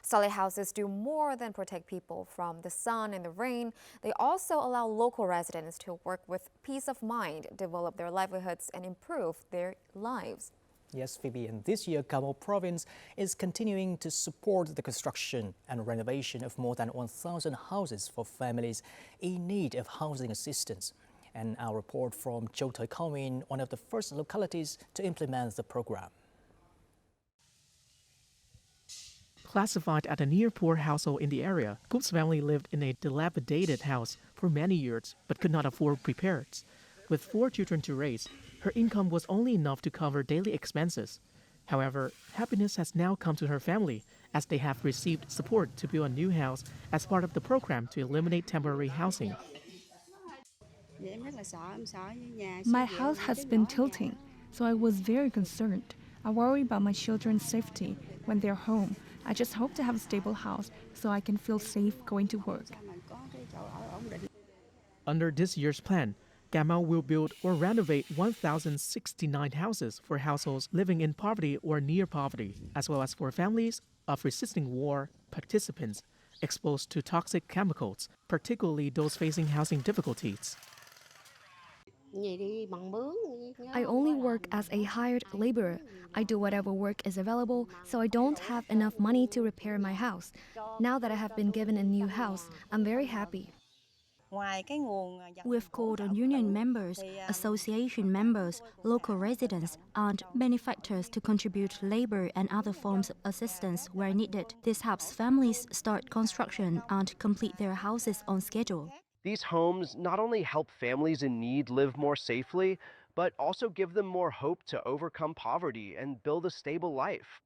Solid houses do more than protect people from the sun and the rain. They also allow local residents to work with peace of mind, develop their livelihoods, and improve their lives. Yes, Phoebe, and this year, Cà Mau Province is continuing to support the construction and renovation of more than 1,000 houses for families in need of housing assistance. And our report from Châu Thời Commune, one of the first localities to implement the program. Classified as a near-poor household in the area, Coop's family lived in a dilapidated house for many years but could not afford repairs. With 4 children to raise, her income was only enough to cover daily expenses. However, happiness has now come to her family as they have received support to build a new house as part of the program to eliminate temporary housing. My house has been tilting, so I was very concerned. I worry about my children's safety when they're home. I just hope to have a stable house so I can feel safe going to work. Under this year's plan, Cà Mau will build or renovate 1,069 houses for households living in poverty or near poverty, as well as for families of resisting war participants exposed to toxic chemicals, particularly those facing housing difficulties. I only work as a hired laborer. I do whatever work is available, so I don't have enough money to repair my house. Now that I have been given a new house, I'm very happy. We've called on union members, association members, local residents, and benefactors to contribute labor and other forms of assistance where needed. This helps families start construction and complete their houses on schedule. These homes not only help families in need live more safely, but also give them more hope to overcome poverty and build a stable life.